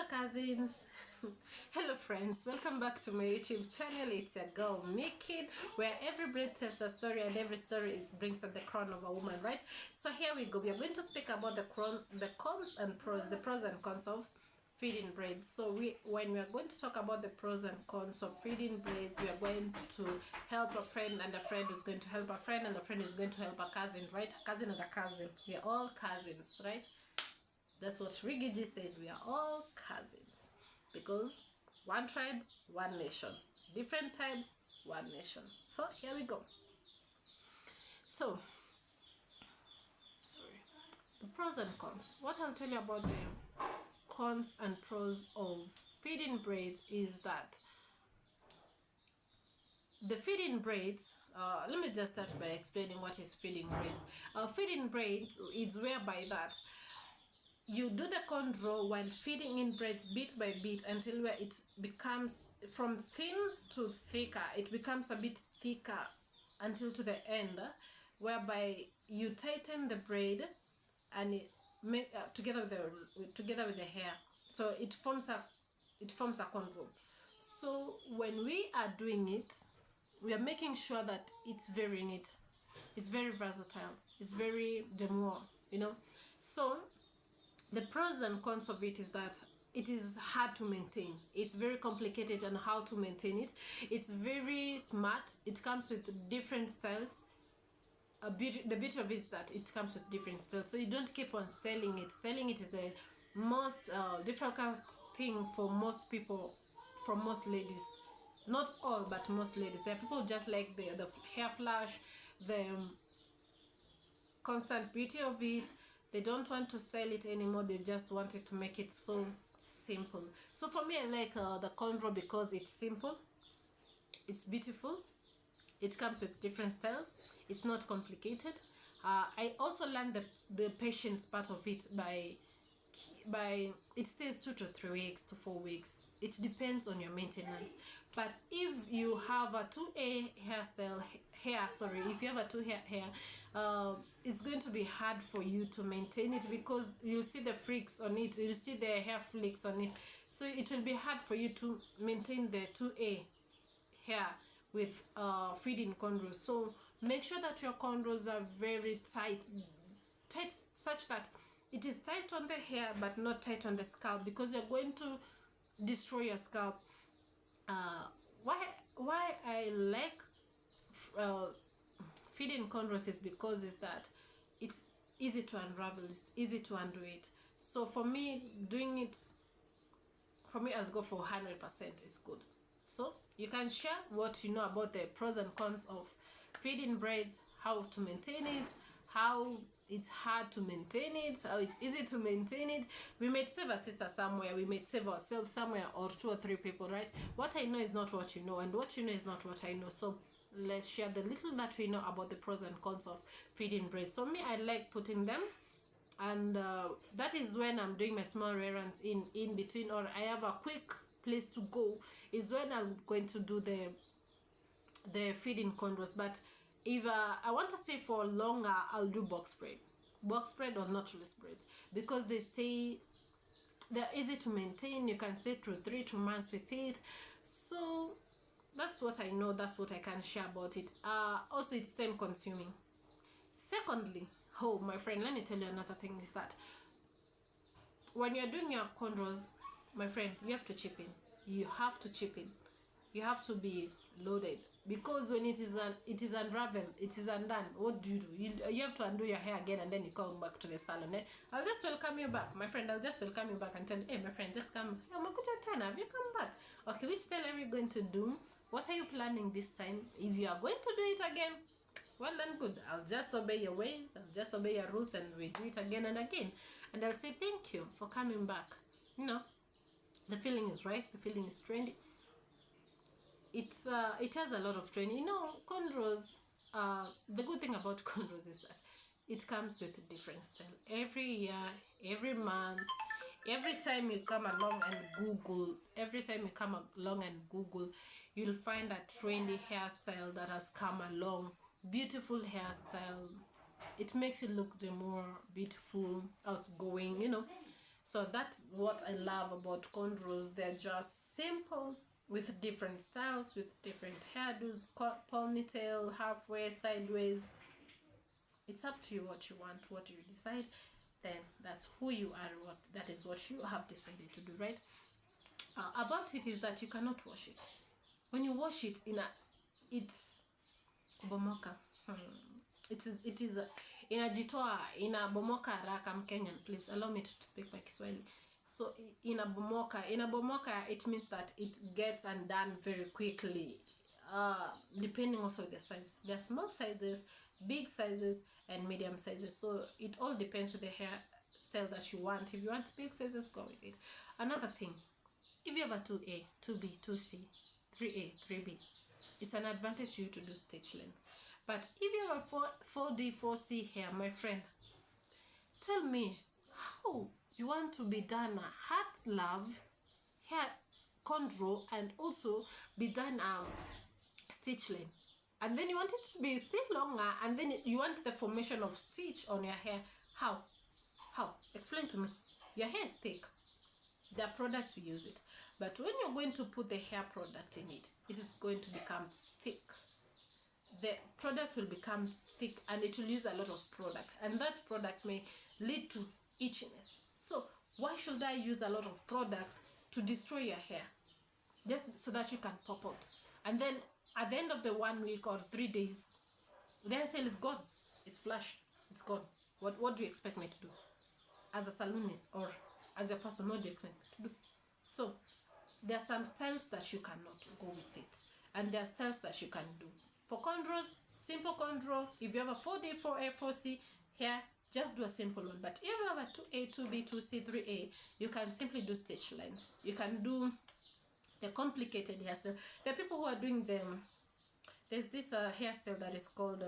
Hello cousins. Hello friends, welcome back to my YouTube channel. It's your girl Mickey, where every braid tells a story and every story brings out the crown of a woman, right? So here we go. We are going to speak about the cons and pros, the pros and cons of feeding braids. So when we are going to talk about the pros and cons of feeding braids, we are going to help a friend, and a friend is going to help a friend, and a friend is going to help a cousin, right? A cousin and a cousin. We are all cousins, right? That's what Rigiji said. We are all cousins because one tribe, one nation. Different tribes, one nation. So here we go. So, sorry. The pros and cons. What I'll tell you about the cons and pros of feeding braids is that the feeding braids, let me just start by explaining what is feeding braids. Feeding braids is whereby that you do the cornrow while feeding in braids bit by bit until where it becomes from thin to thicker. It becomes a bit thicker until to the end, whereby you tighten the braid and it together with the hair, so it forms a cornrow. So when we are doing it, we are making sure that it's very neat, it's very versatile, it's very demure, So the pros and cons of it is that it is hard to maintain. It's very complicated on how to maintain it. It's very smart. It comes with different styles. The beauty of it is that it comes with different styles. So you don't keep on styling it. Styling it is the most difficult thing for most people, for most ladies. Not all, but most ladies. There are people who just like the hair flash, the constant beauty of it. They don't want to style it anymore. They just wanted to make it so simple. So for me, I like the cornrow because it's simple, it's beautiful, it comes with different style, it's not complicated. I also learned the patience part of it by it stays 2 to 3 weeks to 4 weeks. It depends on your maintenance. But if you have a 2A if you have a 2 hair, it's going to be hard for you to maintain it because you'll see the freaks on it, you'll see the hair flicks on it. So it will be hard for you to maintain the 2A hair with feeding cornrows. So make sure that your cornrows are very tight such that it is tight on the hair but not tight on the scalp, because you're going to destroy your scalp. Why I like feeding cornrows is because that it's easy to unravel, it's easy to undo it. So for me, I'll go for 100%. It's good. So you can share what you know about the pros and cons of feeding braids, how to maintain it, how it's hard to maintain it, how it's easy to maintain it. We might save a sister somewhere, we might save ourselves somewhere, or 2 or 3 people, right? What I know is not what you know, and what you know is not what I know. So let's share the little that we know about the pros and cons of feeding braids. So me, I like putting them, and that is when I'm doing my small errands in between, or I have a quick place to go, is when I'm going to do the feeding cornrows. But if I want to stay for longer, I'll do box braid or knotless braids, because they're easy to maintain. You can stay through 3 to 2 months with it. So that's what I know, that's what I can share about it. Also, it's time consuming. Secondly, my friend, let me tell you another thing, is that when you're doing your cornrows, my friend, you have to chip in. You have to be loaded, because when it is unraveled, it is undone. What do? You have to undo your hair again, and then you come back to the salon. I'll just welcome you back, my friend. I'll just welcome you back and tell you, hey, my friend, just come. Hey, have you come back? Okay, which style are you going to do? What are you planning this time? If you are going to do it again, well and good. I'll just obey your ways, I'll just obey your rules, and we do it again and again. And I'll say thank you for coming back. The feeling is right, the feeling is trendy. It has a lot of training. Cornrows, the good thing about cornrows is that it comes with a different style every year, every month. Every time you come along and Google, you'll find a trendy hairstyle that has come along. Beautiful hairstyle. It makes you look the more beautiful, outgoing, So that's what I love about cornrows. They're just simple, with different styles, with different hairdos, ponytail, halfway, sideways. It's up to you what you want, what you decide. Then that's who you are. That is what you have decided to do, right? About it is that you cannot wash it. When you wash it it's bomoka. It is inajitoa, inabomoka haraka. I'm Kenyan, please allow me to speak my Kiswahili. So inabomoka, it means that it gets undone very quickly, depending also the size. There are small sizes, big sizes, and medium sizes. So it all depends with the hairstyle that you want. If you want big sizes, go with it. Another thing, if you have a 2A, 2B, 2C, 3A, 3B, it's an advantage to you to do stitch lengths. But if you have a 4D, 4C hair, my friend, tell me how you want to be done a heart love hair cornrow and also be done stitch length, and then you want it to be still longer, and then you want the formation of stitch on your hair. How explain to me. Your hair is thick, there are products to use it, but when you're going to put the hair product in it, it is going to become thick. The product will become thick and it will use a lot of product, and that product may lead to itchiness. So why should I use a lot of product to destroy your hair just so that you can pop out, and then at the end of the 1 week or 3 days the hairstyle is gone, it's flushed, it's gone? What do you expect me to do as a salonist, or as your person? What do you expect me to do? So there are some styles that you cannot go with it, and there are styles that you can do. For cornrows, simple cornrow. If you have a 4D, 4A, 4C hair, just do a simple one. But if you have a 2A, 2B, 2C, 3A, you can simply do stitch lengths. You can do the complicated hairstyle. There are people who are doing them. There's this hairstyle that is called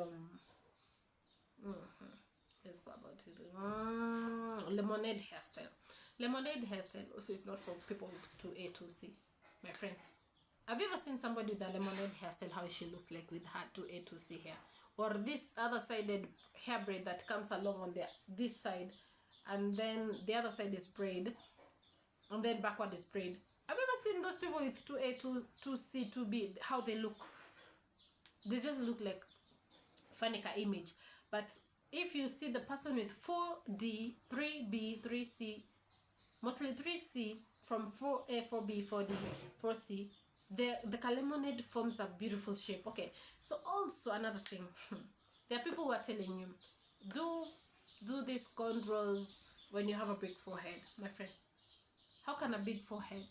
let's go about it. Lemonade hairstyle. Lemonade hairstyle also is not for people with 2A, 2C, my friend. Have you ever seen somebody with a lemonade hairstyle, how she looks like with her 2A, 2C hair? Or this other sided hair braid that comes along on this side, and then the other side is braid, and then backward is braid. Have you ever seen those people with 2A, 2C, 2B, how they look? They just look like Fanica image. But if you see the person with 4D, 3B, 3C, mostly 3C, from 4A, 4B, 4D, 4C, the lemonade forms a beautiful shape. Okay, so also another thing, there are people who are telling you, do these cornrows when you have a big forehead. My friend, how can a big forehead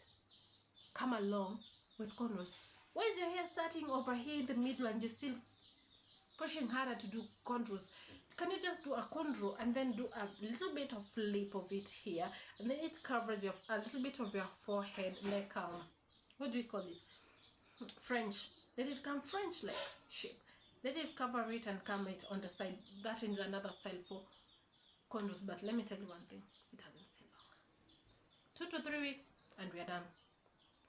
come along with cornrows? Why is your hair starting over here in the middle and you're still pushing harder to do cornrows? Can you just do a cornrow and then do a little bit of flip of it here, and then it covers a little bit of your forehead, like what do you call it? French. Let it come French like shape. Let it cover it and come it on the side. That is another style for cornrows. But let me tell you one thing, it doesn't stay long. 2 to 3 weeks and we are done.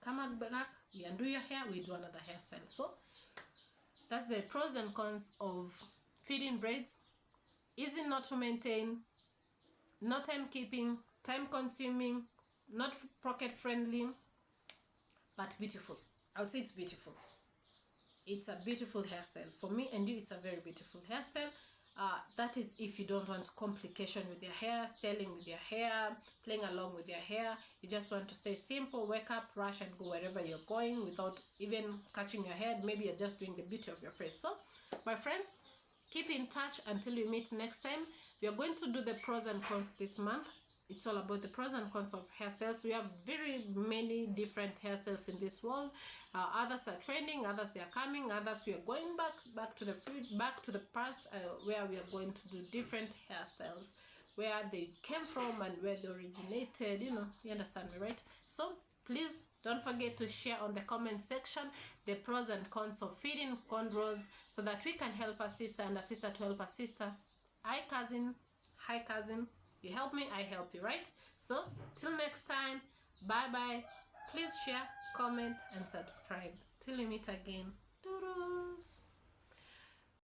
Come back, we undo your hair, we do another hairstyle. So that's the pros and cons of fitting braids. Easy not to maintain, not time keeping, time consuming, not pocket friendly, but beautiful. I would say it's beautiful. It's a beautiful hairstyle. For me and you, it's a very beautiful hairstyle. That is if you don't want complication with your hair, styling with your hair, playing along with your hair. You just want to stay simple, wake up, rush, and go wherever you're going without even catching your head. Maybe you're just doing the beauty of your face. So, my friends, keep in touch until we meet next time. We are going to do the pros and cons this month. It's all about the pros and cons of hairstyles. We have very many different hairstyles in this world. Others are trending, others they are coming, others we are going back to the past, where we are going to do different hairstyles, where they came from and where they originated. You understand me, right? So please don't forget to share on the comment section the pros and cons of fitting cornrows, so that we can help a sister and a sister to help a sister. Hi cousin, you help me, I help you, right? So till next time, bye bye. Please share, comment, and subscribe. Till we meet again.